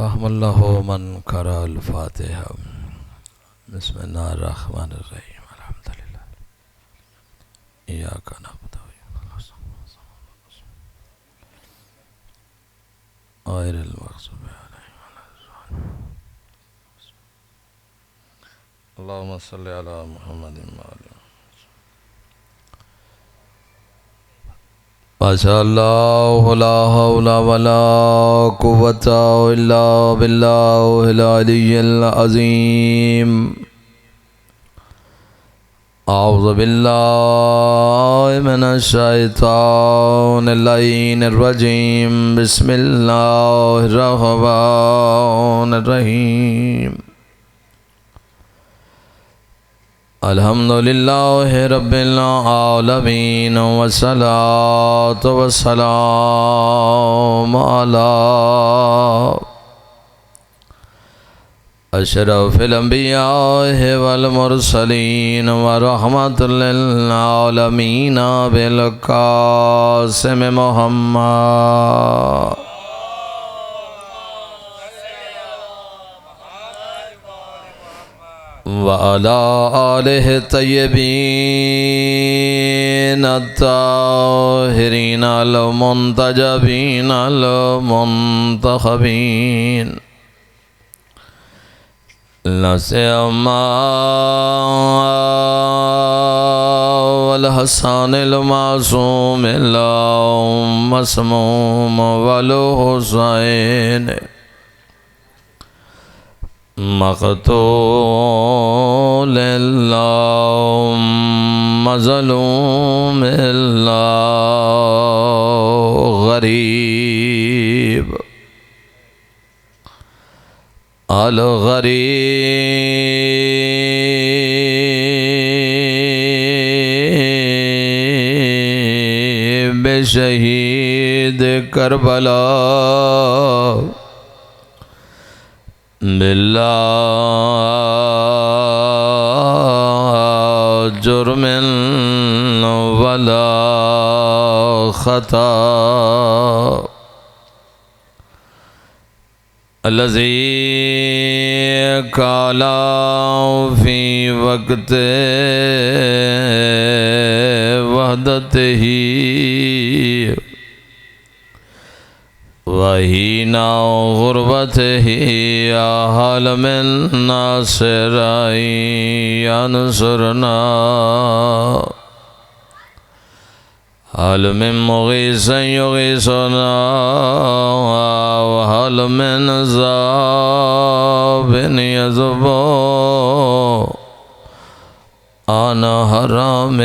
فهم الله من قرأ الفاتحة. بسم الله الرحمن الرحيم. الحمد لله إياك نعبد غير المغضوب عليهم ولا الضالين. اللهم صل على محمد وعلى ما شاء الله لا حول ولا قوة إلا بالله العلي العظيم. أعوذ بالله من الشيطان اللعين الرجيم. بسم الله الرحمن الرحيم. الحمد لله رب العالمين والصلاة والسلام على أشرف الأنبياء والمرسلين ورحمة للعالمين بالقاسم محمد وعلى آله الطيبين الطاهرين المنتجبين المنتخبين لا سيما والحسن المعصوم المسموم والحسين مقتول الله مظلوم الله غريب الغريب شهيد كربلاء بلا جرم ولا خطا الذي قال في وقت وحدته وحين غربته يا حال من ناصر ينصرنا حال من مغيث يغيثنا وحال من ذاب يذب أنا حرام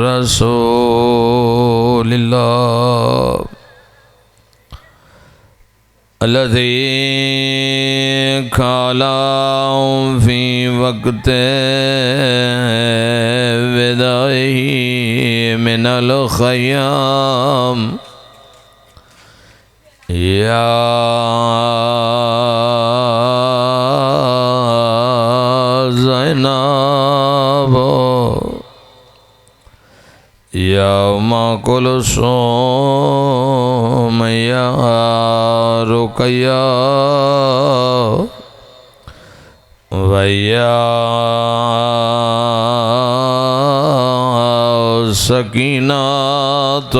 رسول الله الذي قال في وقت وداعه من الخيام يا زينب يا أم كلثوم يا رقية ويا سكينة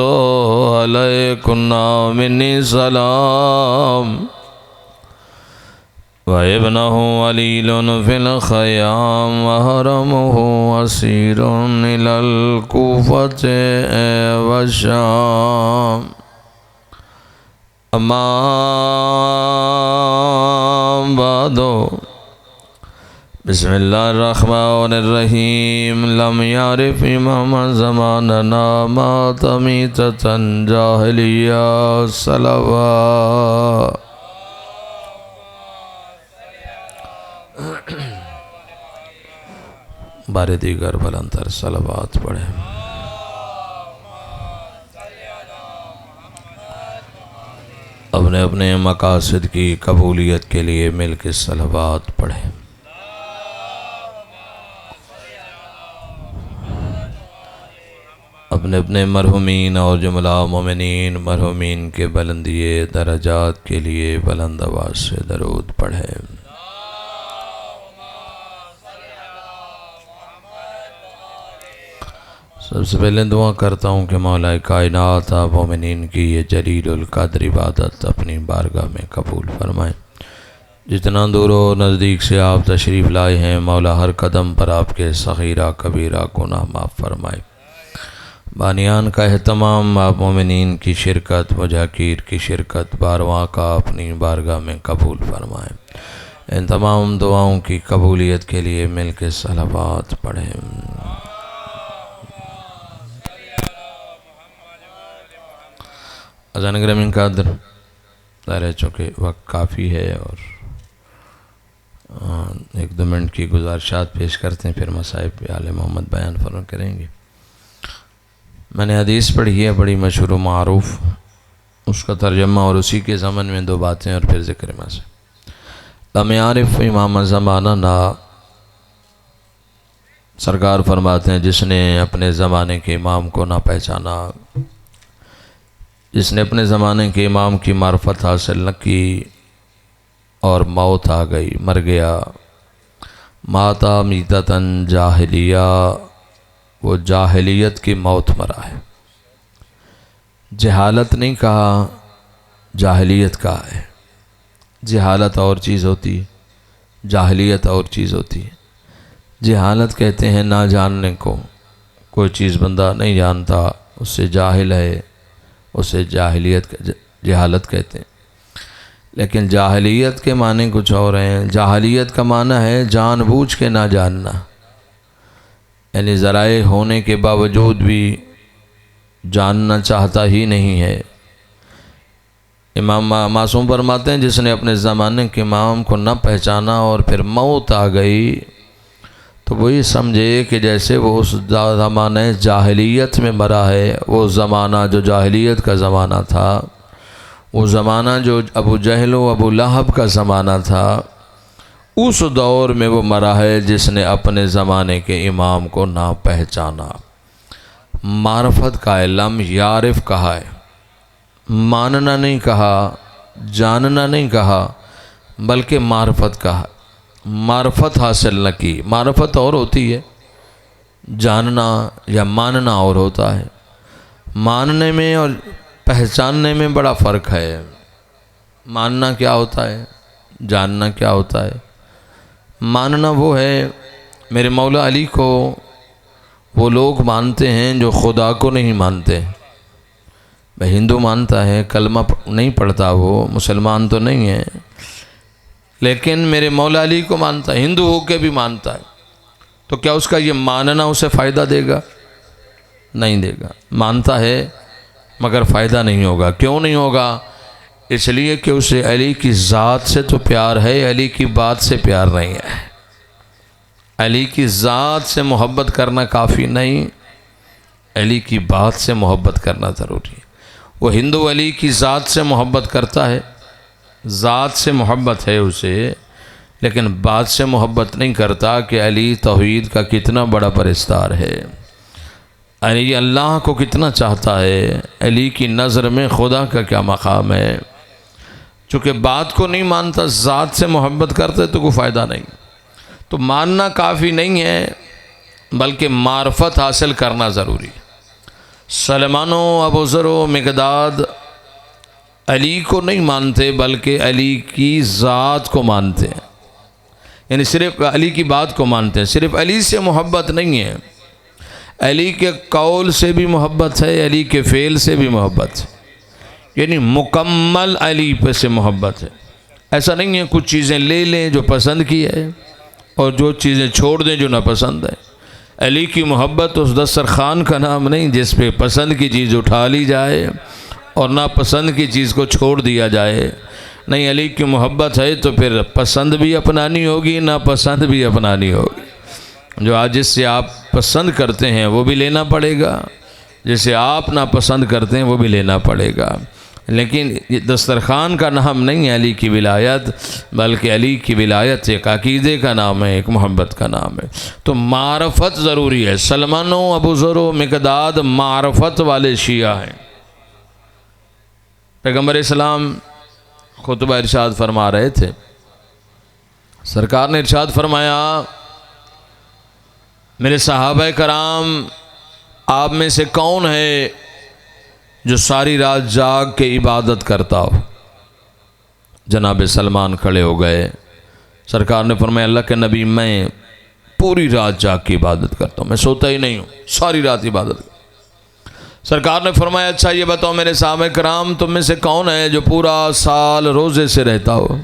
عليكن مني سلام وابنه وليل في الخيام وهرمه أسير إلى الكوفة والشام. أما بعد بسم الله الرحمن الرحيم. لم يعرف إمام زماننا مات ميتة جاهلية صلوات. بار دیگر بلندر صلوات پڑھیں. اپنے اپنے مقاصد کی قبولیت کے لیے مل کے صلوات پڑھیں. اپنے اپنے مرحومین اور جملہ مومنین مرحومین کے بلندیے درجات کے لیے بلند آواز سے درود پڑھیں۔ سب سے پہلے دعا کرتا ہوں کہ مولا کائنات آپ مومنین کی یہ جلیل القدر عبادت اپنی بارگاہ میں قبول فرمائیں۔ جتنا دور و نزدیک سے آپ تشریف لائے ہیں مولا ہر قدم پر آپ کے صغیرہ کبیرہ گناہ معاف فرمائے۔ بانیان کا اہتمام آپ مومنین کی شرکت مجاکیر کی شرکت بارواں کا اپنی بارگاہ میں قبول فرمائیں۔ ان تمام دعاؤں کی قبولیت کے لیے مل کے صلوات پڑھیں۔ اذان گرامی قدر ظاہر ہے چونکہ وقت کافی ہے اور ایک دو منٹ کی گزارشات پیش کرتے ہیں، پھر مصائب پہ آل محمد بیان فرما کریں گے۔ میں نے حدیث پڑھی ہے بڑی مشہور و معروف، اس کا ترجمہ اور اسی کے ضمن میں دو باتیں اور پھر ذکر میں سے لم یعرف امام زمانہ نا، سرکار فرماتے ہیں جس نے اپنے زمانے کے امام کو نہ پہچانا، جس نے اپنے زمانے کے امام کی معرفت حاصل نہ کی اور موت آ گئی، مر گیا، ماتا میتتاً جاہلیہ، وہ جاہلیت کی موت مرا ہے۔ جہالت نہیں کہا، جاہلیت کہا ہے۔ جہالت اور چیز ہوتی ہے، جاہلیت اور چیز ہوتی ہے۔ جہالت کہتے ہیں نہ جاننے کو، کوئی چیز بندہ نہیں جانتا اس سے جاہل ہے، اسے جہالت کہتے ہیں۔ لیکن جاہلیت کے معنی کچھ اور ہیں۔ جاہلیت کا معنی ہے جان بوجھ کے نہ جاننا، یعنی ذرائع ہونے کے باوجود بھی جاننا چاہتا ہی نہیں ہے۔ امام معصوم فرماتے ہیں جس نے اپنے زمانے کے امام کو نہ پہچانا اور پھر موت آ گئی تو وہ یہ سمجھے کہ جیسے وہ اس زمانہ جاہلیت میں مرا ہے۔ وہ زمانہ جو جاہلیت کا زمانہ تھا، وہ زمانہ جو ابو جہل و ابو لہب کا زمانہ تھا، اس دور میں وہ مرا ہے جس نے اپنے زمانے کے امام کو نہ پہچانا۔ معرفت کا لم یعرف کہا ہے، ماننا نہیں کہا، جاننا نہیں کہا، بلکہ معرفت کہا۔ معرفت حاصل نہ کی۔ معرفت اور ہوتی ہے، جاننا یا ماننا اور ہوتا ہے۔ ماننے میں اور پہچاننے میں بڑا فرق ہے۔ ماننا کیا ہوتا ہے، جاننا کیا ہوتا ہے۔ ماننا وہ ہے، میرے مولا علی کو وہ لوگ مانتے ہیں جو خدا کو نہیں مانتے۔ بھائی ہندو مانتا ہے، کلمہ نہیں پڑھتا، وہ مسلمان تو نہیں ہے، لیکن میرے مولا علی کو مانتا ہے، ہندو ہو کے بھی مانتا ہے، تو کیا اس کا یہ ماننا اسے فائدہ دے گا؟ نہیں دے گا۔ مانتا ہے مگر فائدہ نہیں ہوگا۔ کیوں نہیں ہوگا؟ اس لیے کہ اسے علی کی ذات سے تو پیار ہے، علی کی بات سے پیار نہیں ہے۔ علی کی ذات سے محبت کرنا کافی نہیں، علی کی بات سے محبت کرنا ضروری ہے۔ وہ ہندو علی کی ذات سے محبت کرتا ہے، ذات سے محبت ہے اسے، لیکن بات سے محبت نہیں کرتا کہ علی توحید کا کتنا بڑا پرستار ہے، علی اللہ کو کتنا چاہتا ہے، علی کی نظر میں خدا کا کیا مقام ہے۔ چونکہ بات کو نہیں مانتا، ذات سے محبت کرتا ہے تو کوئی فائدہ نہیں۔ تو ماننا کافی نہیں ہے، بلکہ معرفت حاصل کرنا ضروری ہے۔ سلمان و ابو ذر و مقداد علی کو نہیں مانتے بلکہ علی کی ذات کو مانتے ہیں، یعنی صرف علی کی بات کو مانتے ہیں، صرف علی سے محبت نہیں ہے، علی کے قول سے بھی محبت ہے، علی کے فعل سے بھی محبت ہے، یعنی مکمل علی پہ سے محبت ہے۔ ایسا نہیں ہے کچھ چیزیں لے لیں جو پسند کی ہے اور جو چیزیں چھوڑ دیں جو ناپسند ہے۔ علی کی محبت اس دسترخوان کا نام نہیں جس پہ پسند کی چیز اٹھا لی جائے اور ناپسند کی چیز کو چھوڑ دیا جائے۔ نہیں، علی کی محبت ہے تو پھر پسند بھی اپنانی ہوگی، ناپسند بھی اپنانی ہوگی۔ جو آج جس سے آپ پسند کرتے ہیں وہ بھی لینا پڑے گا، جسے آپ ناپسند کرتے ہیں وہ بھی لینا پڑے گا۔ لیکن یہ دسترخوان کا نام نہیں ہے علی کی ولایت، بلکہ علی کی ولایت ایک عقیدے کا نام ہے، ایک محبت کا نام ہے۔ تو معرفت ضروری ہے۔ سلمان و ابو ذر و مقداد معرفت والے شیعہ ہیں۔ پیغمبر اسلام خطبہ ارشاد فرما رہے تھے، سرکار نے ارشاد فرمایا، میرے صحابہ کرام آپ میں سے کون ہے جو ساری رات جاگ کے عبادت کرتا ہو؟ جناب سلمان کھڑے ہو گئے۔ سرکار نے فرمایا، اللہ کے نبی میں پوری رات جاگ کی عبادت کرتا ہوں، میں سوتا ہی نہیں ہوں، ساری رات عبادت کرتا ہوں۔ سرکار نے فرمایا، اچھا یہ بتاؤ میرے صحابہ کرام تم میں سے کون ہے جو پورا سال روزے سے رہتا ہو؟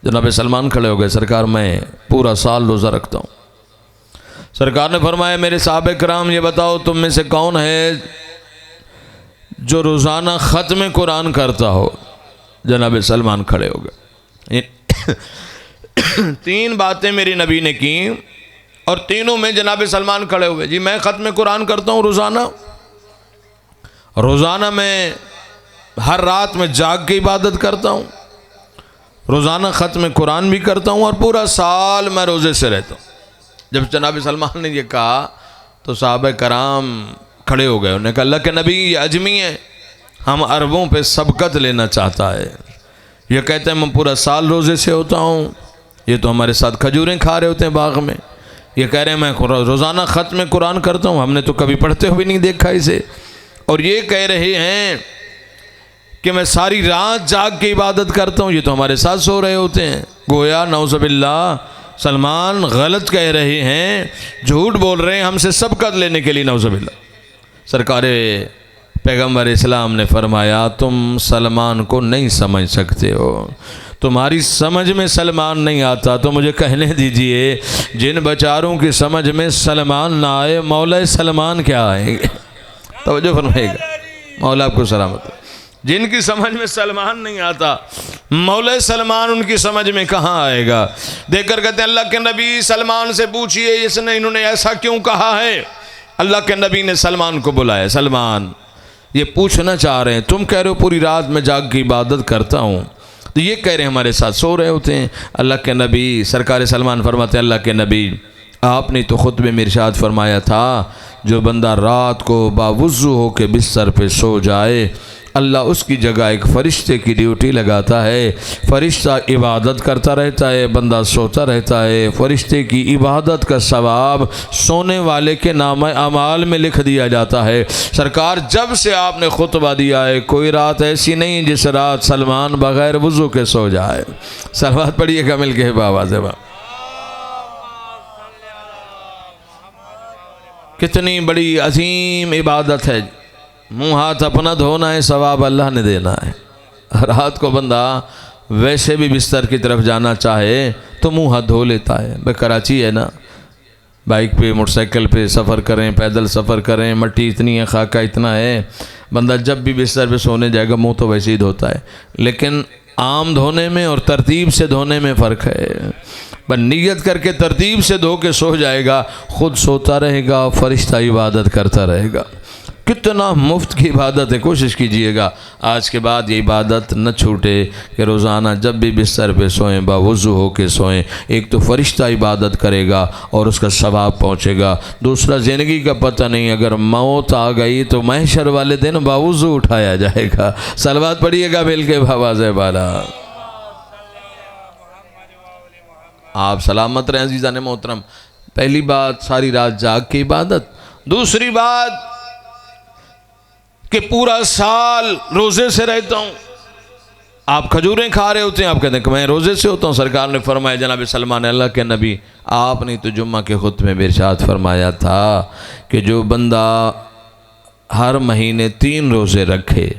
جناب سلمان کھڑے ہو گئے، سرکار میں پورا سال روزہ رکھتا ہوں۔ سرکار نے فرمایا، میرے صحابہ کرام یہ بتاؤ تم میں سے کون ہے جو روزانہ ختم قرآن کرتا ہو؟ جناب سلمان کھڑے ہو گئے۔ تین باتیں میری نبی نے کی اور تینوں میں جناب سلمان کھڑے ہوئے، جی میں ختم قرآن کرتا ہوں روزانہ میں ہر رات میں جاگ کے عبادت کرتا ہوں، روزانہ ختم قرآن بھی کرتا ہوں اور پورا سال میں روزے سے رہتا ہوں۔ جب جناب سلمان نے یہ کہا تو صحابہ کرام کھڑے ہو گئے، انہوں نے کہا، اللہ کے نبی یہ اجمی ہے، ہم عربوں پہ سبقت لینا چاہتا ہے، یہ کہتے ہیں میں پورا سال روزے سے ہوتا ہوں، یہ تو ہمارے ساتھ کھجوریں کھا رہے ہوتے ہیں باغ میں، یہ کہہ رہے ہیں میں روزانہ ختم قرآن کرتا ہوں، ہم نے تو کبھی پڑھتے ہوئے نہیں دیکھا اسے، اور یہ کہہ رہے ہیں کہ میں ساری رات جاگ کے عبادت کرتا ہوں، یہ تو ہمارے ساتھ سو رہے ہوتے ہیں۔ گویا نعوذ باللہ سلمان غلط کہہ رہے ہیں، جھوٹ بول رہے ہیں ہم سے سبقت لینے کے لیے، نعوذ باللہ۔ سرکار پیغمبر اسلام نے فرمایا، تم سلمان کو نہیں سمجھ سکتے ہو، تمہاری سمجھ میں سلمان نہیں آتا تو مجھے کہنے دیجئے جن بیچاروں کی سمجھ میں سلمان نہ آئے، مولا سلمان کیا آئیں گے؟ توجہ فرمائے گا، مولا آپ کو سلامت۔ جن کی سمجھ میں سلمان نہیں آتا، مولا سلمان ان کی سمجھ میں کہاں آئے گا؟ دیکھ کر کہتے ہیں، اللہ کے نبی سلمان سے پوچھئے انہوں نے ایسا کیوں کہا ہے؟ اللہ کے نبی نے سلمان کو بلایا، سلمان یہ پوچھنا چاہ رہے ہیں، تم کہہ رہے ہو پوری رات میں جاگ کی عبادت کرتا ہوں، تو یہ کہہ رہے ہیں ہمارے ساتھ سو رہے ہوتے ہیں۔ اللہ کے نبی سرکار سلمان فرماتے ہیں، اللہ کے نبی آپ نے تو خطبے میں ارشاد فرمایا تھا، جو بندہ رات کو باوضو ہو کے بستر پہ سو جائے، اللہ اس کی جگہ ایک فرشتے کی ڈیوٹی لگاتا ہے، فرشتہ عبادت کرتا رہتا ہے، بندہ سوتا رہتا ہے، فرشتے کی عبادت کا ثواب سونے والے کے نامہ اعمال میں لکھ دیا جاتا ہے۔ سرکار جب سے آپ نے خطبہ دیا ہے، کوئی رات ایسی نہیں جس رات سلمان بغیر وضو کے سو جائے۔ صلوات پڑھیے گا مل کے بابا سے بابا۔ کتنی بڑی عظیم عبادت ہے، منہ ہاتھ اپنا دھونا ہے، ثواب اللہ نے دینا ہے۔ رات کو بندہ ویسے بھی بستر کی طرف جانا چاہے تو منہ ہاتھ دھو لیتا ہے۔ بھائی کراچی ہے نا، بائک پہ موٹر سائیکل پہ سفر کریں، پیدل سفر کریں، مٹی اتنی ہے، خاکہ اتنا ہے، بندہ جب بھی بستر پہ سونے جائے گا منہ تو ویسے ہی دھوتا ہے، لیکن عام دھونے میں اور ترتیب سے دھونے میں فرق ہے۔ بس نیت کر کے ترتیب سے دھو کے سو جائے گا، خود سوتا رہے گا، فرشتہ عبادت کرتا رہے گا۔ کتنا مفت کی عبادت ہے، کوشش کیجئے گا آج کے بعد یہ عبادت نہ چھوٹے کہ روزانہ جب بھی بستر پہ سوئیں باوضو ہو کے سوئیں۔ ایک تو فرشتہ عبادت کرے گا اور اس کا ثواب پہنچے گا، دوسرا زندگی کا پتہ نہیں، اگر موت آ گئی تو محشر والے دن باوضو اٹھایا جائے گا۔ صلوات پڑھیے گا مل کے بآواز بالا۔ آپ سلامت رہیں عزیزان محترم۔ پہلی بات ساری رات جاگ کی عبادت، دوسری بات کہ پورا سال روزے سے رہتا ہوں۔ آپ کھجوریں کھا رہے ہوتے ہیں، آپ کہتے ہیں کہ میں روزے سے ہوتا ہوں۔ سرکار نے فرمایا، جناب سلمان اللہ کے نبی آپ نے تو جمعہ کے خطبے میں ارشاد فرمایا تھا کہ جو بندہ ہر مہینے 3 روزے رکھے،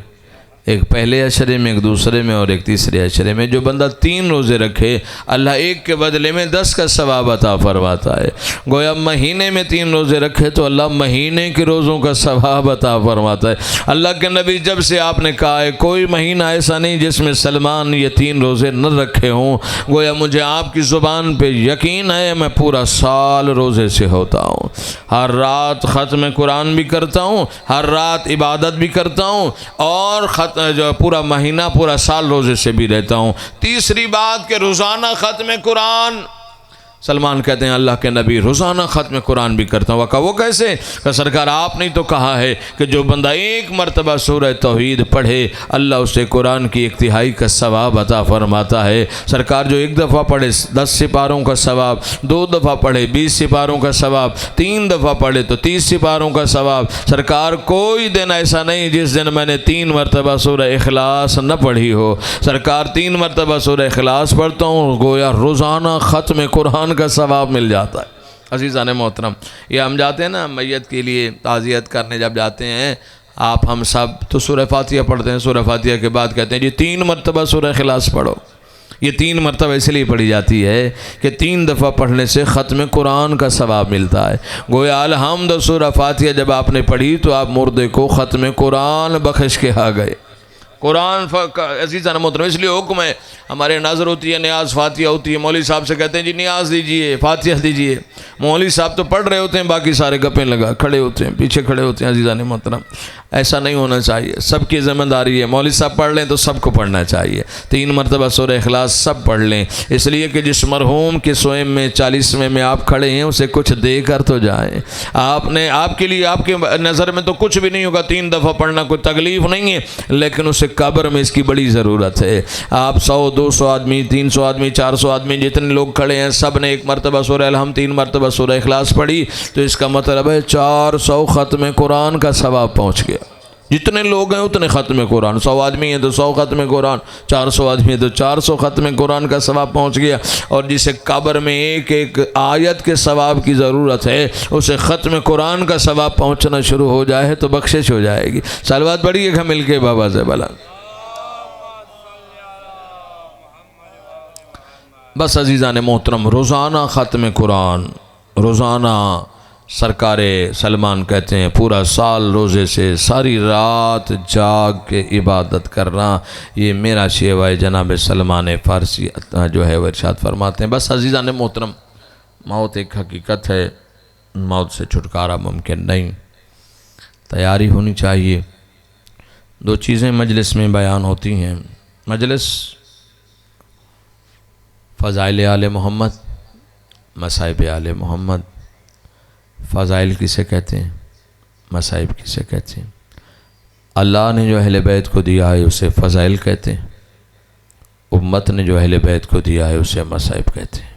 ایک پہلے عشرے میں، ایک دوسرے میں اور ایک تیسرے عشرے میں، جو بندہ 3 روزے رکھے اللہ ایک کے بدلے میں 10 کا ثواب عطا فرماتا ہے۔ گویا مہینے میں 3 روزے رکھے تو اللہ مہینے کے روزوں کا ثواب عطا فرماتا ہے۔ اللہ کے نبی جب سے آپ نے کہا ہے کوئی مہینہ ایسا نہیں جس میں سلمان یہ 3 روزے نہ رکھے ہوں، گویا مجھے آپ کی زبان پہ یقین ہے میں پورا سال روزے سے ہوتا ہوں، ہر رات ختم قرآن بھی کرتا ہوں، ہر رات عبادت بھی کرتا ہوں، اور ختم جو پورا مہینہ پورا سال روزے سے بھی رہتا ہوں۔ تیسری بات کہ روزانہ ختم قرآن، سلمان کہتے ہیں اللہ کے نبی روزانہ ختم قرآن بھی کرتا ہوں۔ وہ کیسے؟ کہ سرکار آپ نے تو کہا ہے کہ جو بندہ ایک مرتبہ سورہ توحید پڑھے اللہ اسے قرآن کی 1/3 کا ثواب عطا فرماتا ہے۔ سرکار جو ایک دفعہ پڑھے 10 سپاروں کا ثواب، 2 دفعہ پڑھے 20 سپاروں کا ثواب، 3 دفعہ پڑھے تو 30 سپاروں کا ثواب۔ سرکار کوئی دن ایسا نہیں جس دن میں نے 3 مرتبہ سورہ اخلاص نہ پڑھی ہو۔ سرکار 3 مرتبہ سورہ اخلاص پڑھتا ہوں، گویا روزانہ ختم قرآن کا ثواب مل جاتا ہے۔ عزیزان محترم، یہ ہم جاتے ہیں نا میت کے لیے تعزیت کرنے، جب جاتے ہیں ہم سب تو سورہ فاتحہ پڑھتے ہیں، سورہ فاتحہ کے بعد کہتے ہیں جی 3 مرتبہ سورہ اخلاص پڑھو۔ یہ 3 مرتبہ اس لیے پڑھی جاتی ہے کہ 3 دفعہ پڑھنے سے ختم قرآن کا ثواب ملتا ہے۔ گویا الحمد سورہ فاتحہ جب آپ نے پڑھی تو آپ مردے کو ختم قرآن بخش کے آ گئے۔ قرآن عزیزان محترم اس لیے حکم ہے، ہمارے نظر ہوتی ہے نیاز فاتحہ ہوتی ہے، مولوی صاحب سے کہتے ہیں جی نیاز دیجئے فاتحہ دیجئے، مولوی صاحب تو پڑھ رہے ہوتے ہیں باقی سارے گپیں لگا کھڑے ہوتے ہیں، پیچھے کھڑے ہوتے ہیں۔ عزیزان محترم ایسا نہیں ہونا چاہیے، سب کی ذمہ داری ہے، مولوی صاحب پڑھ لیں تو سب کو پڑھنا چاہیے۔ 3 مرتبہ سورہ اخلاص سب پڑھ لیں، اس لیے کہ جس مرحوم کے سوئم میں 40ویں میں آپ کھڑے ہیں اسے کچھ دے کر تو جائیں۔ آپ کے لیے آپ کے نظر میں تو کچھ بھی نہیں ہوگا، 3 دفعہ پڑھنا کوئی تکلیف نہیں ہے، لیکن اسے قبر میں اس کی بڑی ضرورت ہے۔ آپ 100 200 آدمی 300 آدمی 400 آدمی جتنے لوگ کھڑے ہیں سب نے 1 مرتبہ سورہ الحمد 3 مرتبہ سورہ اخلاص پڑھی تو اس کا مطلب ہے 400 ختم قرآن کا ثواب پہنچ گیا۔ جتنے لوگ ہیں اتنے ختم قرآن، 100 آدمی ہیں تو 100 ختم قرآن، 400 آدمی ہیں تو 400 ختم قرآن کا ثواب پہنچ گیا۔ اور جسے قبر میں ایک ایک آیت کے ثواب کی ضرورت ہے اسے ختم قرآن کا ثواب پہنچنا شروع ہو جائے تو بخشش ہو جائے گی۔ صلوات پڑھیے گا مل کے بابا سے بلا۔ بس عزیزان محترم روزانہ ختم قرآن، روزانہ سرکار سلمان کہتے ہیں پورا سال روزے سے ساری رات جاگ کے عبادت کرنا، یہ میرا شیوہ جناب سلمان فارسی جو ہے وہ ارشاد فرماتے ہیں۔ بس عزیزان محترم موت ایک حقیقت ہے، موت سے چھٹکارا ممکن نہیں، تیاری ہونی چاہیے۔ 2 چیزیں مجلس میں بیان ہوتی ہیں، مجلس فضائل آل محمد، مصائب آل محمد۔ فضائل کسے کہتے ہیں؟ مصائب کسے کہتے ہیں؟ اللہ نے جو اہل بیت کو دیا ہے اسے فضائل کہتے ہیں، امت نے جو اہل بیت کو دیا ہے اسے مصائب کہتے ہیں۔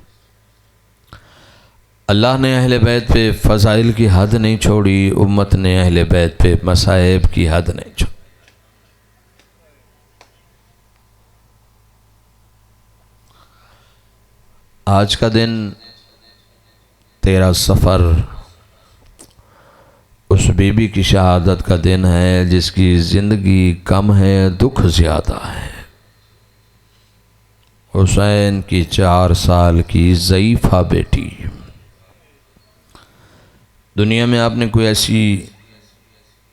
اللہ نے اہل بیت پہ فضائل کی حد نہیں چھوڑی، امت نے اہل بیت پہ مصائب کی حد نہیں چھوڑی۔ آج کا دن 13 صفر اس بی بی کی شہادت کا دن ہے جس کی زندگی کم ہے، دکھ زیادہ ہے۔ حسین کی 4 سال کی ضعیفہ بیٹی۔ دنیا میں آپ نے کوئی ایسی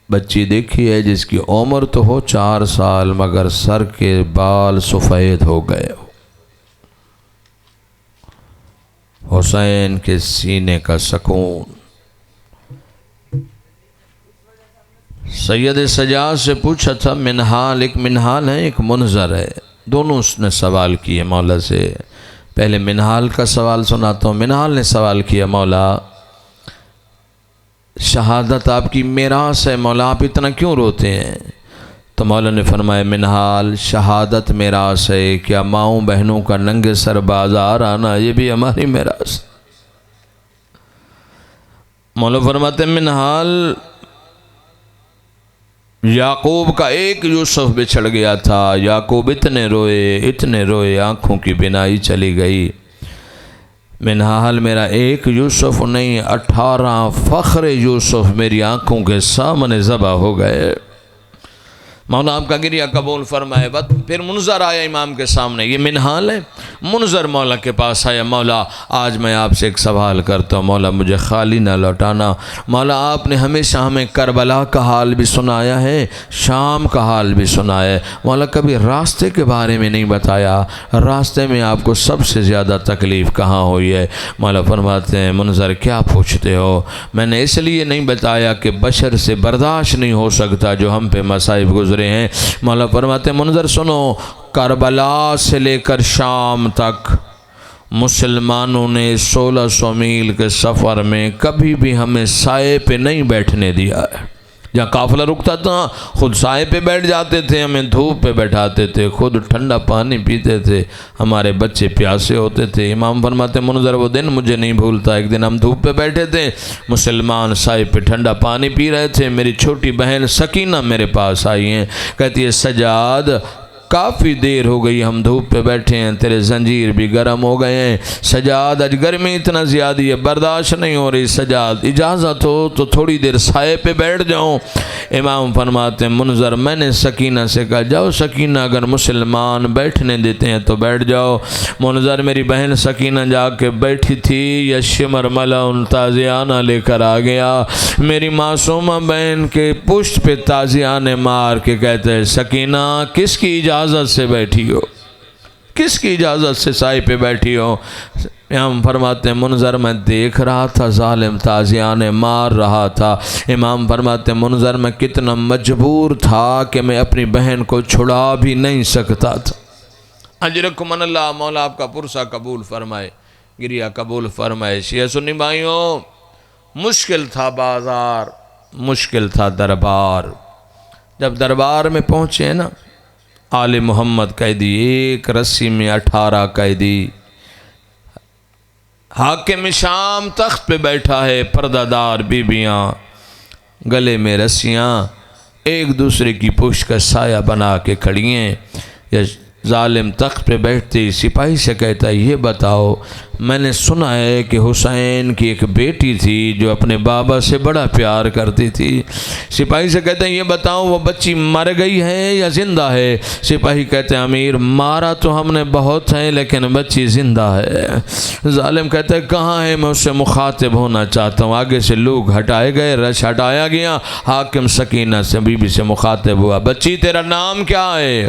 بچی دیکھی ہے جس کی عمر تو ہو 4 سال مگر سر کے بال سفید ہو گئے ہو؟ حسین کے سینے کا سکون۔ سید سجاد سے پوچھا تھا منحال، ایک منحال ہے ایک منظر ہے، دونوں اس نے سوال کیے مولا سے۔ پہلے منحال کا سوال سناتا ہوں۔ منحال نے سوال کیا مولا شہادت آپ کی میراث ہے، مولا آپ اتنا کیوں روتے ہیں؟ تو مولا نے فرمایا منحال شہادت میراث ہے، کیا ماؤں بہنوں کا ننگے سر بازار آنا یہ بھی ہماری میراث؟ مولا فرماتے ہیں منحال یعقوب کا ایک یوسف بچھڑ گیا تھا، یعقوب اتنے روئے آنکھوں کی بینائی چلی گئی۔ منحال میرا ایک یوسف نہیں 18 فخر یوسف میری آنکھوں کے سامنے ذبح ہو گئے۔ مولا آپ کا گریہ قبول فرمائے۔ پھر منظر آیا امام کے سامنے، یہ منحال ہے۔ منظر مولا کے پاس آیا، مولا آج میں آپ سے ایک سوال کرتا ہوں، مولا مجھے خالی نہ لوٹانا، مولا آپ نے ہمیشہ ہمیں کربلا کا حال بھی سنایا ہے، شام کا حال بھی سنایا ہے، مولا کبھی راستے کے بارے میں نہیں بتایا، راستے میں آپ کو سب سے زیادہ تکلیف کہاں ہوئی ہے؟ مولا فرماتے ہیں منظر کیا پوچھتے ہو؟ میں نے اس لیے نہیں بتایا کہ بشر سے برداشت نہیں ہو سکتا جو ہم پہ مصائب گزرے ہیں۔ مولا فرماتے ہیں منظر سنو، کربلا سے لے کر شام تک مسلمانوں نے 1600 میل کے سفر میں کبھی بھی ہمیں سائے پہ نہیں بیٹھنے دیا ہے۔ جہاں قافلہ رکتا تھا خود سائے پہ بیٹھ جاتے تھے، ہمیں دھوپ پہ بیٹھاتے تھے، خود ٹھنڈا پانی پیتے تھے، ہمارے بچے پیاسے ہوتے تھے۔ امام فرماتے منظر وہ دن مجھے نہیں بھولتا، ایک دن ہم دھوپ پہ بیٹھے تھے، مسلمان سائے پہ ٹھنڈا پانی پی رہے تھے، میری چھوٹی بہن سکینہ میرے پاس آئی ہیں، کہتی ہے سجاد کافی دیر ہو گئی ہم دھوپ پہ بیٹھے ہیں، تیرے زنجیر بھی گرم ہو گئے ہیں، سجاد آج گرمی اتنا زیادہ ہے برداشت نہیں ہو رہی، سجاد اجازت ہو تو تھوڑی دیر سائے پہ بیٹھ جاؤں۔ امام فرماتے ہیں منظر میں نے سکینہ سے کہا جاؤ سکینہ اگر مسلمان بیٹھنے دیتے ہیں تو بیٹھ جاؤ۔ منظر میری بہن سکینہ جا کے بیٹھی تھی، یا شمر ملعون تازیانہ لے کر آ گیا، میری معصومہ بہن کے پشت پہ تازیانے مار کے کہتے ہیں سکینہ کس کی اجازت سے بیٹھی ہو، کس کی اجازت سے سائے پہ بیٹھی ہو؟ امام فرماتے ہیں منظر میں دیکھ رہا تھا ظالم تازیانے مار رہا تھا۔ امام فرماتے ہیں منظر میں کتنا مجبور تھا کہ میں اپنی بہن کو چھڑا بھی نہیں سکتا تھا۔ اجرکم من اللہ، مولا آپ کا پرسہ قبول فرمائے، گریہ قبول فرمائے۔ شیعہ سنی بھائیوں، مشکل تھا بازار، مشکل تھا دربار۔ جب دربار میں پہنچے نا، آل محمد قیدی، ایک رسی میں 18 قیدی، حاکم شام تخت پہ بیٹھا ہے، پردہ دار بیبیاں گلے میں رسیاں، ایک دوسرے کی پشت کا سایہ بنا کے کھڑی ہیں۔ یا ظالم تخت پہ بیٹھتے سپاہی سے کہتا ہے یہ بتاؤ، میں نے سنا ہے کہ حسین کی ایک بیٹی تھی جو اپنے بابا سے بڑا پیار کرتی تھی۔ سپاہی سے کہتے ہیں یہ بتاؤ وہ بچی مر گئی ہے یا زندہ ہے؟ سپاہی کہتے ہیں امیر مارا تو ہم نے بہت ہے لیکن بچی زندہ ہے۔ ظالم کہتا ہے کہاں ہے، میں اس سے مخاطب ہونا چاہتا ہوں۔ آگے سے لوگ ہٹائے گئے، رش ہٹایا گیا، حاکم سکینہ سے بیوی سے مخاطب ہوا، بچی تیرا نام کیا ہے؟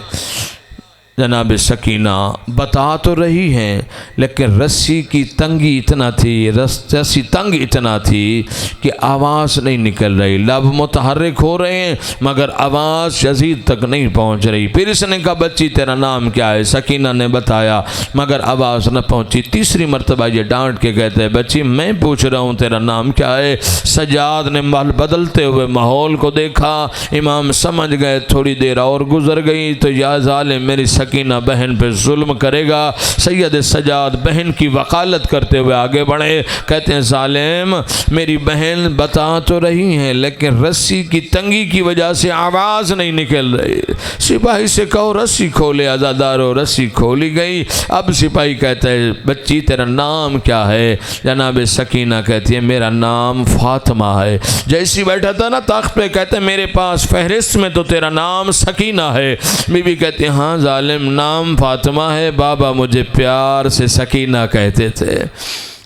جناب سکینہ بتا تو رہی ہیں لیکن رسی کی تنگی اتنا تھی، رسی تنگ اتنا تھی کہ آواز نہیں نکل رہی، لب متحرک ہو رہے ہیں مگر آواز شزید تک نہیں پہنچ رہی۔ پھر اس نے کہا بچی تیرا نام کیا ہے؟ سکینہ نے بتایا مگر آواز نہ پہنچی۔ تیسری مرتبہ یہ ڈانٹ کے کہتے ہیں بچی میں پوچھ رہا ہوں تیرا نام کیا ہے؟ سجاد نے بدلتے ہوئے ماحول کو دیکھا، امام سمجھ گئے تھوڑی دیر اور گزر گئی تو یا ظالم میری سکینہ بہن پہ ظلم کرے گا۔ سید سجاد بہن کی وکالت کرتے ہوئے آگے بڑھے، کہتے ہیں ظالم میری بہن بتا تو رہی ہیں لیکن رسی کی تنگی کی وجہ سے آواز نہیں نکل رہی۔ سپاہی سے کہو رسی کھولے، عزادارو رسی کھولی گئی۔ اب سپاہی کہتا ہے بچی تیرا نام کیا ہے؟ جناب سکینہ کہتی ہے میرا نام فاطمہ ہے۔ جیسی بیٹھا تھا نا تخت پہ، کہتے ہیں میرے پاس فہرست میں تو تیرا نام سکینہ ہے۔ بی بی کہتی ہے ہاں ظالم نام فاطمہ ہے، بابا مجھے پیار سے سکینہ کہتے تھے۔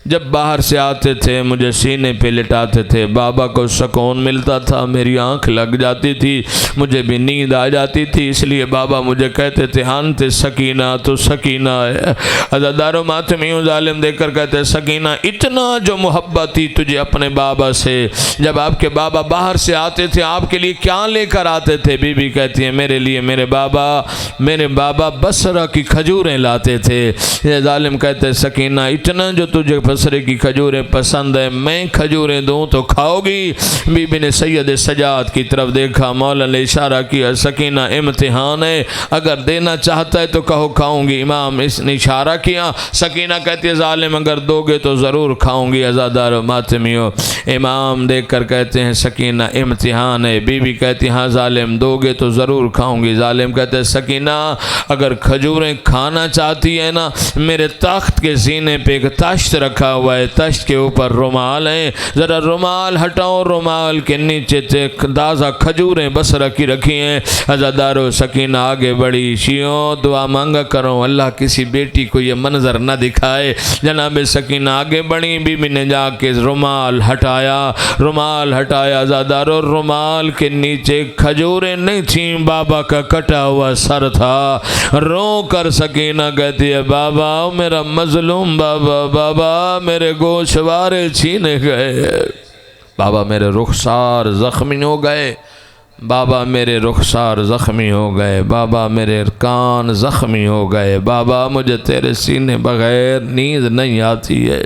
جب باہر سے آتے تھے مجھے سینے پہ لٹاتے تھے، بابا کو سکون ملتا تھا، میری آنکھ لگ جاتی تھی، مجھے بھی نیند آ جاتی تھی، اس لیے بابا مجھے کہتے تھے انت سکینہ، تو سکینہ ہے۔ عزادارو ماتمیوں ظالم دیکھ کر کہتے ہیں سکینہ اتنا جو محبت تھی تجھے اپنے بابا سے، جب آپ کے بابا باہر سے آتے تھے آپ کے لیے کیا لے کر آتے تھے؟ بی بی کہتی ہیں میرے لیے میرے بابا بصرہ کی کھجوریں لاتے تھے۔ یہ ظالم کہتے ہیں سکینہ اتنا جو تجھے بصرے کی کھجوریں پسند ہے، میں کھجوریں دوں تو کھاؤ گی؟ بی بی نے سید سجاد کی طرف دیکھا، مولا نے اشارہ کیا سکینہ امتحان ہے، اگر دینا چاہتا ہے تو کہو کھاؤں گی۔ امام اس نے اشارہ کیا، سکینہ کہتی ہے ظالم اگر دو گے تو ضرور کھاؤں گی۔ عزادارو ماتمیوں امام دیکھ کر کہتے ہیں سکینہ امتحان ہے، بی بی کہتی ہاں ظالم دو گے تو ضرور کھاؤں گی۔ ظالم کہتے ہیں سکینہ اگر کھجوریں کھانا چاہتی ہے نا، میرے تخت کے سینے پہ ایک تاشت رکھا رکھا ہوا ہے، تشت کے اوپر رومال ہیں، ذرا رومال ہٹاؤ، رومال کے نیچے تازہ کھجوریں بس رکھی ہیں۔ عزادارو سکینہ آگے بڑھی، شیعوں دعا مانگا کرو اللہ کسی بیٹی کو یہ منظر نہ دکھائے۔ جناب سکینہ آگے بڑھی، بی بی نے جا کے رومال ہٹایا، عزادارو رومال کے نیچے کھجوریں نہیں تھیں، بابا کا کٹا ہوا سر تھا۔ رو کر سکینہ کہتی ہے بابا میرا مظلوم بابا میرے گوشوارے چھینے گئے، بابا میرے رخسار زخمی ہو گئے، بابا میرے رخسار زخمی ہو گئے، بابا میرے کان زخمی ہو گئے، بابا مجھے تیرے سینے بغیر نیند نہیں آتی ہے۔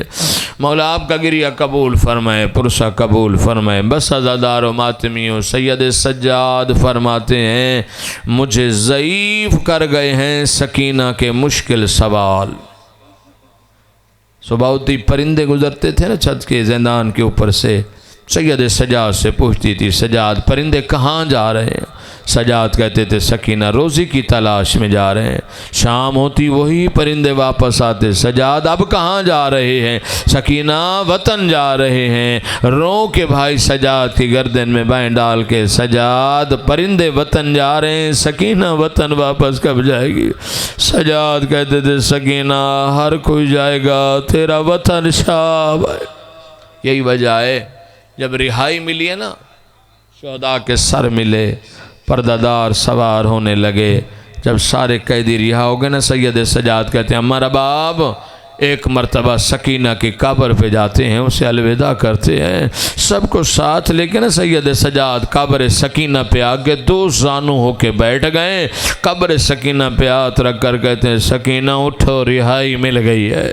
مولا آپ کا گریہ قبول فرمائے، پرسہ قبول فرمائے۔ بس عزادار و ماتمیوں، سید سجاد فرماتے ہیں مجھے ضعیف کر گئے ہیں سکینہ کے مشکل سوال۔ صبح ہوتی پرندے گزرتے تھے نا چھت کے زندان کے اوپر سے، سید سجاد سے پوچھتی تھی سجاد پرندے کہاں جا رہے ہیں؟ سجاد کہتے تھے سکینہ روزی کی تلاش میں جا رہے ہیں۔ شام ہوتی وہی پرندے واپس آتے، سجاد اب کہاں جا رہے ہیں؟ سکینہ وطن جا رہے ہیں۔ رو کے بھائی سجاد کی گردن میں بائیں ڈال کے سجاد پرندے وطن جا رہے ہیں، سکینہ وطن واپس کب جائے گی؟ سجاد کہتے تھے سکینہ ہر کوئی جائے گا، تیرا وطن شاب ہے۔ یہی وجہ ہے جب رہائی ملی ہے نا، شہداء کے سر ملے، پردہ دار سوار ہونے لگے، جب سارے قیدی رہا ہو گئے نا، سید سجاد کہتے ہیں ہمارا باپ ایک مرتبہ سکینہ کی قبر پہ جاتے ہیں، اسے الوداع کرتے ہیں، سب کو ساتھ لے کے نا سید سجاد قبر سکینہ پہ آگے دو زانو ہو کے بیٹھ گئے، قبر سکینہ پہ ہاتھ رکھ کر کہتے ہیں سکینہ اٹھو رہائی مل گئی ہے،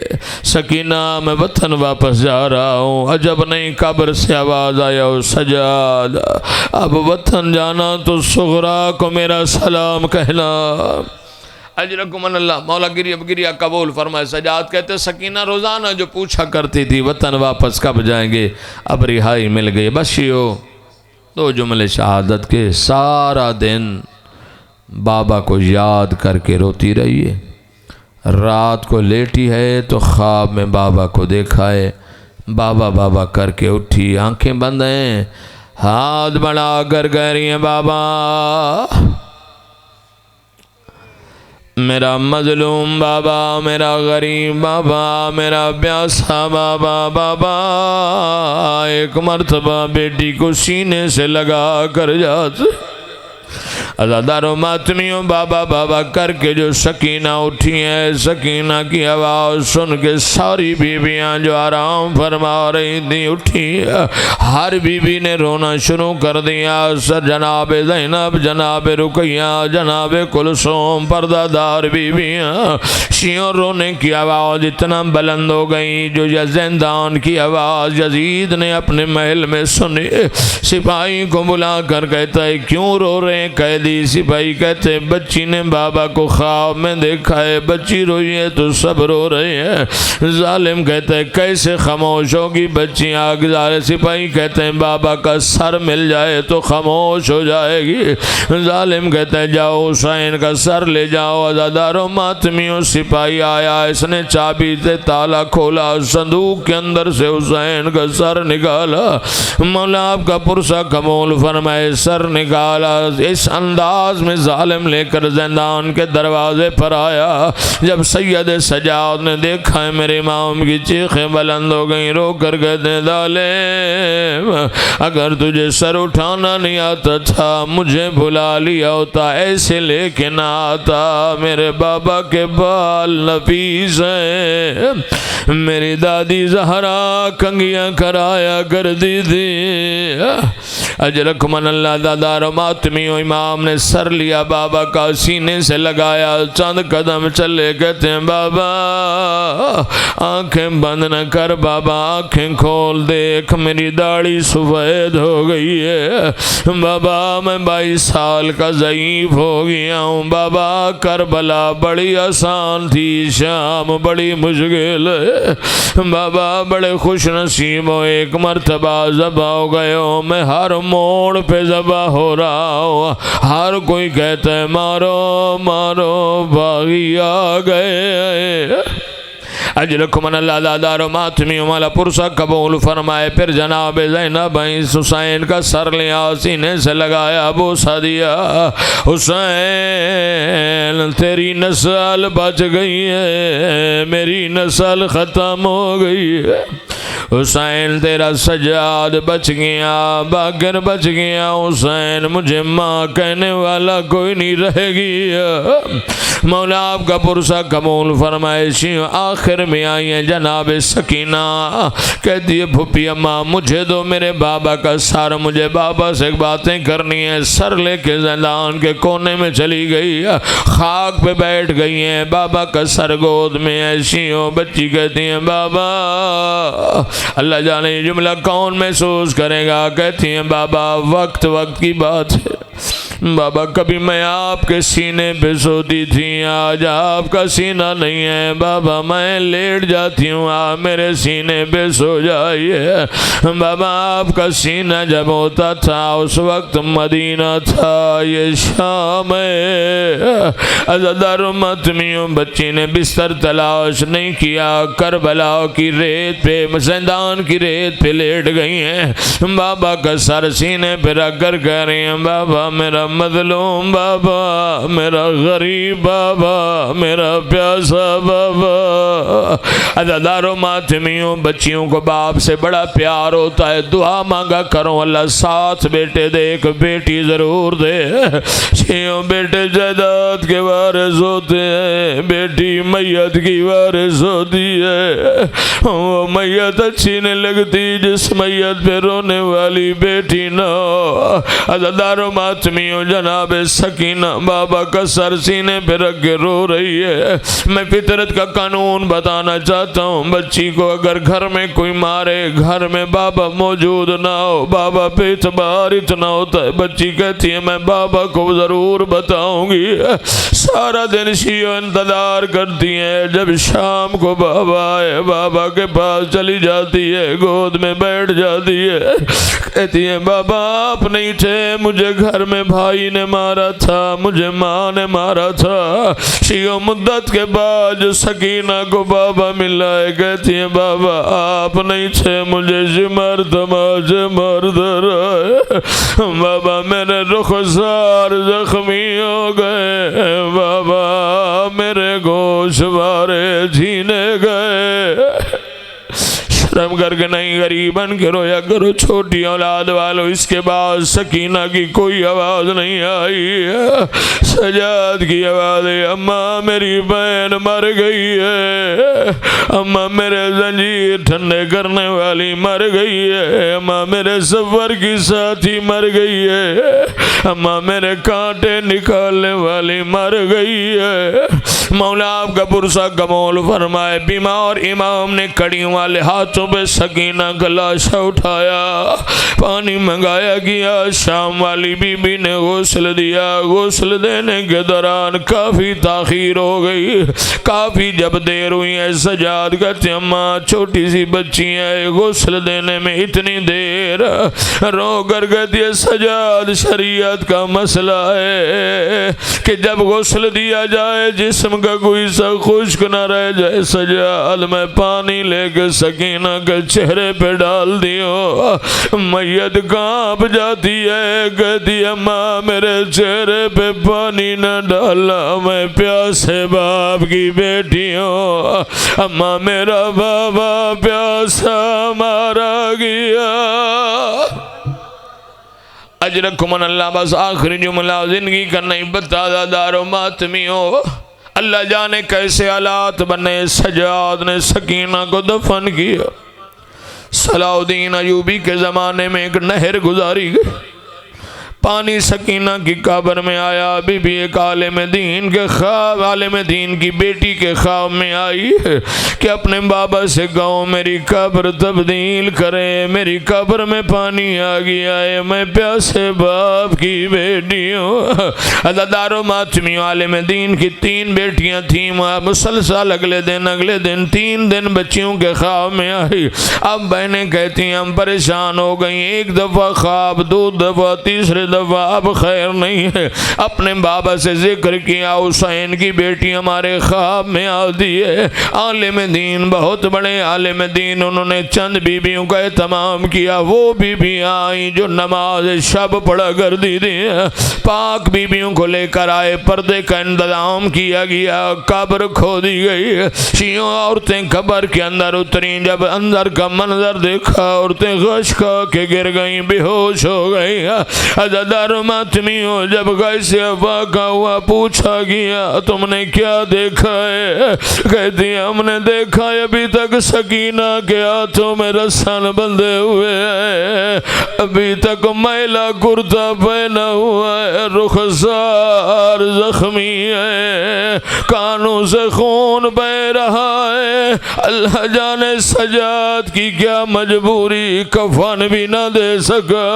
سکینہ میں وطن واپس جا رہا ہوں۔ عجب نہیں قبر سے آواز آیا ہو سجاد اب وطن جانا تو صغرا کو میرا سلام کہنا، اجرکم اللہ۔ مولا گریہ قبول فرمائے۔ سجاد کہتے سکینہ روزانہ جو پوچھا کرتی تھی وطن واپس کب جائیں گے، اب رہائی مل گئی۔ بشیو دو جملے شہادت کے، سارا دن بابا کو یاد کر کے روتی رہی ہے، رات کو لیٹی ہے تو خواب میں بابا کو دیکھا ہے، بابا بابا کر کے اٹھی، آنکھیں بند ہیں، ہاتھ بڑھا کر کہہ رہی ہیں بابا میرا مظلوم بابا، میرا غریب بابا، میرا پیاسا بابا ایک مرتبہ بیٹی کو سینے سے لگا کر جاتا۔ عزادارو ماتمیوں بابا بابا کر کے جو سکینہ اٹھی ہے، سکینہ کی آواز سن کے ساری بیویاں جو آرام فرما رہی تھی اٹھی، ہر بیوی نے رونا شروع کر دیا۔ سر جناب زینب، جناب رقیہ، جناب کلثوم، پردہ دار بیویاں، شیعوں رونے کی آواز اتنا بلند ہو گئی جو زندان کی آواز یزید نے اپنے محل میں سنی۔ سپاہی کو بلا کر کہتا ہے کیوں رو رہے ہیں قیدی؟ سپاہی کہتے ہیں بچی نے بابا کو خواب میں دیکھا ہے، بچی روئی ہے تو سب رو رہے ہیں۔ ظالم کہتا ہے کیسے خاموش ہوگی بچی؟ آگزار سپاہی کہتے ہیں بابا کا سر مل جائے تو خاموش ہو جائے گی۔ ظالم کہتا ہے جاؤ حسین کا سر لے جاؤ۔ عزادارو ماتمیوں سپاہی آیا، اس نے چابی سے تالا کھولا، صندوق کے اندر سے حسین کا سر نکالا۔ مولا آپ کا پرسہ قبول فرمائے، سر نکالا، اس انداز میں ظالم لے کر زندان کے دروازے پر آیا۔ جب سید سجاد نے دیکھا ہے میرے امام کی چیخیں بلند ہو گئیں، رو کر کہتے ہیں ظالم اگر تجھے سر اٹھانا نہیں آتا تھا مجھے بلا لیا ہوتا، ایسے لے کے نہ آتا۔ میرے بابا کے بال نفیس ہیں، میری دادی زہرا کنگیاں کرایا کرتی تھی۔ اجرکم اللہ۔ دادار ماتمیوں امام نے سر لیا بابا کا، سینے سے لگایا، چند قدم چلے، کہتے ہیں بابا آنکھیں بند نہ کر بابا، آنکھیں کھول، دیکھ میری داڑھی سفید ہو گئی ہے بابا، میں 22 سال کا ضعیف ہو گیا ہوں بابا، کربلا بڑی آسان تھی، شام بڑی مشکل ہے بابا، بڑے خوش نصیب ہو، ایک مرتبہ ذبح ہو گئے ہو، میں ہر موڑ پہ ذبح ہو رہا ہوں، ہر کوئی کہتا ہے مارو مارو باغی آ گئے۔ اجرکم من اللہ دادار و ماتمیوں والا پرسہ قبول فرمائے. پھر جناب زینب حسین کا سر لیا سینے سے لگایا بوسہ دیا. حسین تیری نسل بچ گئی ہے, میری نسل ختم ہو گئی ہے. حسین تیرا سجاد بچ گیا, باقر بچ گیا. حسین مجھے ماں کہنے والا کوئی نہیں رہ گیا. مولا آپ کا پرسہ قبول فرمائے. آخر میں آئی ہیں جناب سکینہ, کہتی ہے پھپھی اماں مجھے دو میرے بابا کا سر, مجھے بابا سے باتیں کرنی ہیں. سر لے کے زندان کے کونے میں چلی گئی, خاک پہ بیٹھ گئی ہیں. بابا کا سر گود میں ہے. بچی کہتی ہیں بابا, اللہ جانے یہ جملہ کون محسوس کرے گا. کہتی ہیں بابا وقت کی بات ہے بابا, کبھی میں آپ کے سینے پہ سوتی تھی, آج آپ کا سینہ نہیں ہے بابا, میں لیٹ جاتی ہوں, آپ میرے سینے پہ سو جائیے. بابا آپ کا سینہ جب ہوتا تھا اس وقت مدینہ تھا, یہ شام ہے. عزادار و ماتمیوں بچی نے بستر تلاش نہیں کیا, کربلا کی ریت پہ, زندان کی ریت پہ لیٹ گئی ہیں. بابا کا سر سینے پہ رکھ کر کہہ رہی ہیں بابا میرا مظلوم بابا, میرا غریب بابا, میرا پیاسا بابا. عزادار و ماتمیوں بچیوں کو باپ سے بڑا پیار ہوتا ہے. دعا مانگا کرو اللہ ساتھ بیٹے دے, ایک بیٹی ضرور دے. بیٹے جائیداد کے وارث ہوتے ہیں, بیٹی میت کی وارث ہوتی ہے. وہ میت اچھی نہیں لگتی جس میت پہ رونے والی بیٹی نہ ہو. عزادار و ماتمیوں جناب سکینہ بابا کا سر سینے پہ رکھ کے رو رہی ہے. میں فطرت کا قانون بتانا چاہتا ہوں, بچی کو اگر گھر میں کوئی مارے, گھر میں بابا موجود نہ ہو, بابا پہ اعتبار اتنا ہوتا ہے. بچی کہتی ہے میں بابا کو ضرور بتاؤں گی. سارا دن شیعہ انتظار کرتی ہیں, جب شام کو بابا آئے بابا کے پاس چلی جاتی ہے, گود میں بیٹھ جاتی ہے. کہتی ہے بابا آپ نہیں تھے, مجھے گھر میں بھائی نے مارا تھا, مجھے ماں نے مارا تھا. شیعہ مدت کے بعد سکینہ کو بابا ملا ہے. کہتی ہے بابا آپ نہیں تھے, مجھے جمر تماج مرد رہے. بابا میرے رخسار زخمی ہو گئے, بابا میرے گوشوارے چھینے گئے. شرم کر کے نہیں غریبن کے رویا کرو, چھوٹی اولاد والو. اس کے بعد سکینہ کی کوئی آواز نہیں آئی. سجاد کی آواز ہے اماں میری بہن مر گئی ہے, اماں میرے زنجیر ٹھنڈے کرنے والی مر گئی ہے, اماں میرے سفر کی ساتھی مر گئی ہے, اماں میرے کانٹے نکالنے والی مر گئی ہے. مولا آپ کا پرسہ قبول فرمائے. بیمار امام نے کڑیوں والے ہاتھوں پہ سکینہ کا لاشا اٹھایا, پانی منگایا گیا. شام والی بی بی نے غسل دیا. غسل دینے کے دوران کافی تاخیر ہو گئی, کافی جب دیر ہوئی ہے. سجاد کہتے ہیں اماں چھوٹی سی بچی ہے, غسل دینے میں اتنی دیر. رو کر کہتی ہے سجاد شریعت کا مسئلہ ہے کہ جب غسل دیا جائے جسم کا کوئی سا خشک نہ رہ جائے. سجاد میں پانی لے کے سکینہ کے چہرے پہ ڈال دیو, میت کانپ جاتی ہے. کہتی ہے ماں میرے چہرے پہ پانی نہ ڈالا, میں پیاسے باپ کی بیٹی ہوں. اماں میرا بابا پیاسا مارا گیا. اجرکم اللہ. بس آخری جملہ زندگی کا نہیں بتا دار و ماتمیوں, اللہ جانے کیسے حالات بنے. سجاد نے سکینہ کو دفن کیا. صلاح الدین ایوبی کے زمانے میں ایک نہر گزاری گئی, پانی سکینہ کی قبر میں آیا. بی بی ایک عالم دین کے خواب, عالم دین کی بیٹی کے خواب میں آئی کہ اپنے بابا سے کہو میری قبر تبدیل کرے, میری قبر میں پانی آ گیا ہے, میں پیاسے باپ کی بیٹی ہوں. عزادار و ماتمیوں عالم دین کی 3 بیٹیاں تھیں. مسلسل اگلے دن 3 دن بچیوں کے خواب میں آئی. اب بہنیں کہتی ہیں ہم پریشان ہو گئیں, ایک دفعہ خواب, 2 دفعہ, تیسرے دفعہ اب خیر نہیں ہے۔ اپنے بابا سے ذکر کیا، حسین کی بیٹی ہمارے خواب میں آتی ہے، عالم دین، بہت بڑے عالم دین، انہوں نے چند بیویوں کا اہتمام کیا، وہ بیویاں آئیں جو نماز شب پڑھا کرتی تھی، پاک بیویوں کو لے کر آئے، پردے کا انتظام کیا گیا، قبر کھودی گئی، شیعوں عورتیں قبر کے اندر اتریں، جب اندر کا منظر دیکھا عورتیں غش کھا کے گر گئیں، بے ہوش ہو گئی۔ عزادار ماتمیوں، جب غیث واقع ہوا، پوچھا گیا تم نے کیا دیکھا ہے؟ کہتی ہم نے دیکھا ہے ابھی تک سکینہ کے ہاتھوں میں رسن بندھے ہوئے ہیں، ابھی تک میلا کرتا پہنا ہوا ہے، رخسار زخمی ہے، کانوں سے خون بہ رہا ہے، اللہ جانے سجاد کی کیا مجبوری، کفن بھی نہ دے سکا۔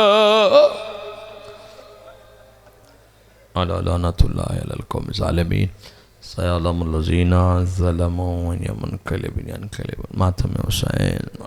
لعنت اللہ علی القوم الظالمین، سیعلم الذین ظلموا من ينقلب ماتم حسین۔